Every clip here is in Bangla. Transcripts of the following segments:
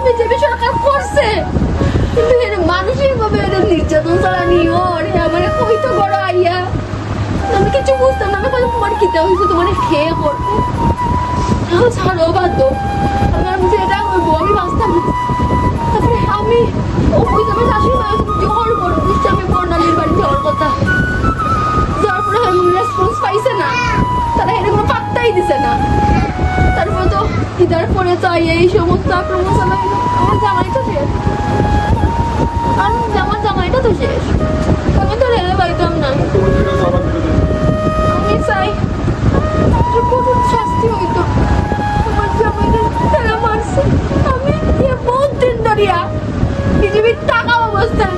বিজেপি সরকার করছে, কিন্তু এর মানসিকভাবে এদের নির্যাতন চালানি ওর আমার কইতো বড় আইয়া আমি কিছু বুঝতাম না। আমি বলি তোমার কিতা হয়েছে, তোমার খেয়ে করবো ছাড়ো বাধ্য আমি আর বুঝি এটা করবো, আমি বাঁচতাম না। তারপরে আমি ওই আমার শাশুড়ি মা জোর করে দিচ্ছে আমি বর্ণালীর বাড়ি যাওয়ার কথা, যাওয়ার পরে এমন রেসপন্স পাইছে না, তারা এটা কোনো পাত্তাই দিছে না। তারপরে তো ঈদের পরে তো এই সমস্ত আক্রমণ চালাইল। আমার জামাই তো শেষ, আমার জামাইটা তো শেষ, আমি তো রেলে পাইতাম না। আমি চাই কঠোর শাস্তি হইতো। আমার জামাইদের ফেলে মারছে, আমি বহুত দিন ধরিয়া পৃথিবীর টাকা অবস্থায়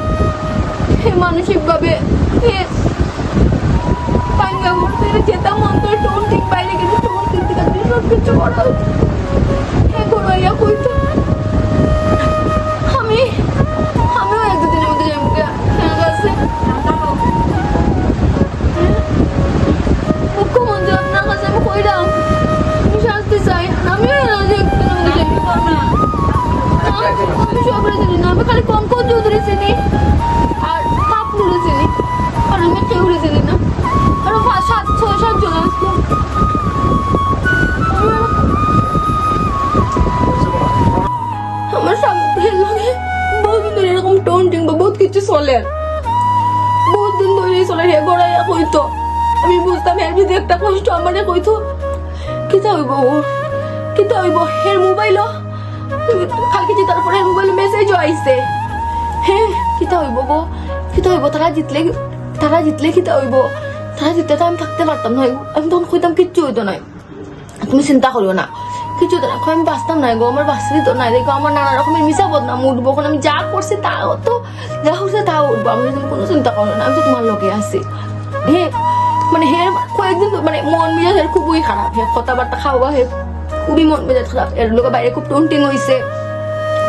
মানসিকভাবে পাঙ্গা করতে যেতাম অন্তর টোন ঠিক বাইরে গেলে টোন কিনতে গেলে সব কিছু করা হতো। ঘুরাইয়া কইতো আমিও এক দুদিনের মধ্যে যাবো কাছে মুখ্যমন্ত্রী আপনার কাছে আমি কইলাম আমি শাস্তি চাই, আমিও একদিনের মধ্যে যাবো। আমি সবরে চিনি না, আমি খালি কঙ্কন চৌধুরী চিনি আর পাপলুরে চিনি, আর আমি কেউরে চিনি না। আরো 5-6-7 জন আসলো। আমার সামনের লগে বহুদিন ধরে এরকম টোন্টিং বা বহুত কিছু চলে, বহুত দিন ধরে চলে হে গড়াইয়া কইতো। আমি বুঝতাম এর ভিতরে একটা কষ্ট আমারে কইতো কিতা হইব কিতা হইব। এর মোবাইলও কালকে জিতার পরে মোবাইলে মেসেজও আইছে, হ্যাঁ কিতা হইব গো কিতা হইব, তারা জিতলে কিতা হইব, তারা জিতলে তো আমি থাকতে পারতাম না। আমি তখন কইতাম কিচ্ছু হইতো না, তুমি চিন্তা করিও না কিছু তো না, আমি বাঁচতাম না গো, আমার বাঁচতে তো নাই দেখো, আমার নানা রকমের মিশা বদনাম উঠবো, এখন আমি যা করছি তা তো যা হচ্ছে তা উঠবো, আমি কোনো চিন্তা করো না, আমি তো তোমার লোকে আছি। হে মানে হে কয়েকদিন মানে মন মেজাজ খুবই খারাপ, হে কথাবার্তা খাওয়া হে খুবই মন মেজাজ খারাপ, এর লোকের বাইরে খুব টোন্টিং হয়েছে,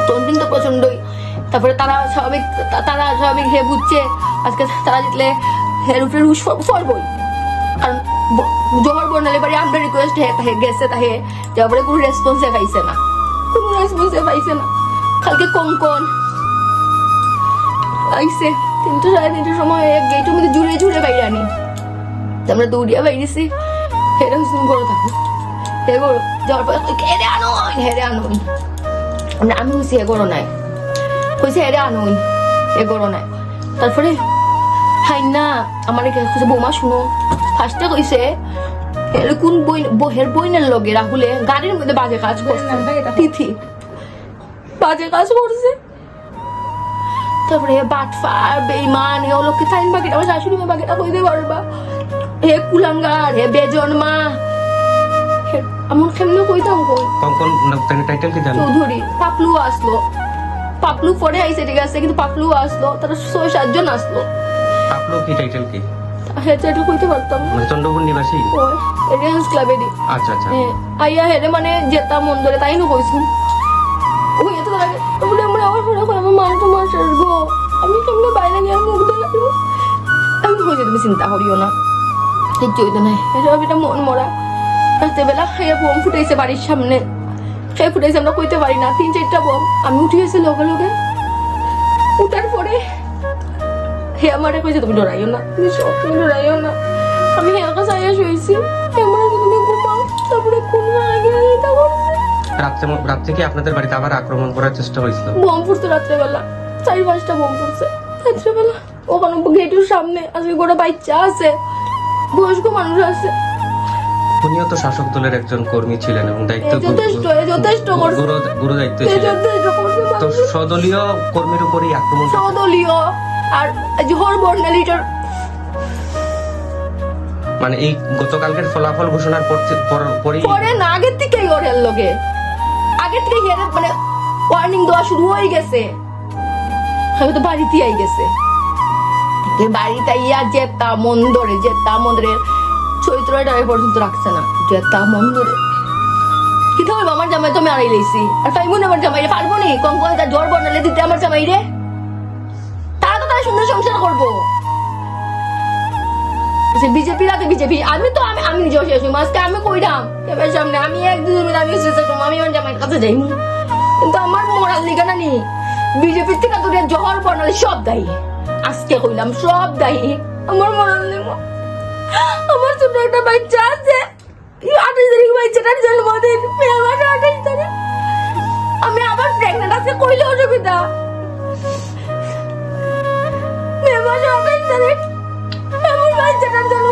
টোন্টিং তো প্রচন্ডই। তারপরে তারা স্বাভাবিক হে বুঝছে আজকে তারা জিতলে হের উপরে রুশ ফরবই, কারণ জোহর বর্ণালী বাড়ি আমরা রিকোয়েস্ট গেছে তাহে যাওয়ার পরে কোনো রেসপন্সে পাইছে না, কালকে কঙ্কন আইসে 3-3:30 সময় গেটের মধ্যে জুড়ে বাইরে আনি, আমরা দৌড়িয়া বাইরেছি। হেরে হুসুন করো থাকো হে করো যাওয়ার পরে হেরে আনোই আমি হয়েছি হে করো নাই হয়েছে হেরে আনোই হে করো নাই। তারপরে হাই না আমার বৌমা শুনো ফার্স্টে কইছে কোন বইয়ের বইনের লগে রাহুলে গাড়ির মধ্যে বাজে কাজ করছে, তিথি বাজে কাজ করছে। তারপরে বাটফার বেইমান এ লোককে ফাইন বাকিটা আমার শাশুড়ি মা বাকিটা কইতে পারবা, হে কুলাঙ্গার হে বেজন্মা এমন কেমনে কইতাম কই কোন টাইটেল কি জানো চৌধুরী। পাপলু আসলো, পাপলু পরে আইছে ঠিক আছে, কিন্তু পাপলু আসলো, তারা 6-7 জন আসলো। পাপলু কি টাইটেল কি হ্যাঁ এটা কইতে পারতাম না, মানে চন্দ্রপুর নিবাসী রেঞ্জ ক্লাবেরই। আচ্ছা আচ্ছা আইয়া হেরে মানে যেতা মন ধরে তাই না কইছুন ওই এত লাগে বলে আমরা আবার পরে কই আমার মা তো মাসের গো আমি কেমনে বাইরে গিয়ে মুখ ধরে আমি কইছি তুমি চিন্তা করিও না কিচ্ছু হইতো না, এসব এটা মন মরা। রাত্রেবেলা খাইয়া বোম ফুটাইছে বাড়ির সামনে, খাই ফুটাইছে আমরা কইতে পারি না, 3-4টা বোম। আমি উঠিয়েছি লগে লগে, উঠার পরে হে আমারে কইছে তুমি ডরাইও না, তুমি ডরাইও না। আমি হের কাছে আইয়া শুয়েছি, আমার তুমি ঘুমাও। তারপরে কোন মারা গিয়ে এটা করছে। রাত্রে কি আপনাদের বাড়িতে আবার আক্রমণ করার চেষ্টা হয়েছিল? বোম ফুটছে রাত্রেবেলা, 4-5টা বোম ফুটছে রাত্রেবেলা। ওখানে গেটের সামনে আজকে গোটা বাচ্চা আছে, বয়স্ক মানুষ আছে। উনিও তো শাসক দলের একজন কর্মী ছিলেন এবং দায়িত্ব যথেষ্ট গুরু দায়িত্ব ছিলেন, তো সদলীয় কর্মীর উপরই আক্রমণ, সদলীয় আর জোহর বর্ণালীটার মানে এই গতকালকের ফলাফল ঘোষণার পরে না আগের থেকে ওরের লগে আগের থেকে মানে ওয়ার্নিং দেওয়া শুরু হয়ে গেছে, হয়তো বাড়িতে আই গেছে, বাড়িতে ইয়া যেতা মন্দরে চৈত্রটা পর্যন্ত রাখছে না, যেতা মন্দরে কি থাকবে আমার জামাই তো আমি আড়াই লাইছি আর ফাইমুন আমার জামাই রে পারবো নি কঙ্কন জ্বর বর্ণালে দিতে আমার জামাই রে, তারা তো তারা সুন্দর সংসার করবো। বিজেপি রাতে বিজেপি আমি নিজেও শেষ আজকে আমি কইরাম এবার সামনে আমি 1-2 মিনিট আমি আমার জামাইয়ের কাছে যাই কিন্তু আমার মোরাল লিগানা নি বিজেপির থেকে তোর জহর বানালে সব দায়ী। আজকে কইলাম সব দায়ী আমার মোরাল নেই। আমার ছোট একটা বাচ্চা আছে, 28 তারিখ বাচ্চাটার জন্মদিন, মে মাসে 28 তারিখ। আমি আবার প্রেগনেন্ট আছে কইলে অসুবিধা? মে মাসে 28 তারিখ আমার বাচ্চাটার জন্ম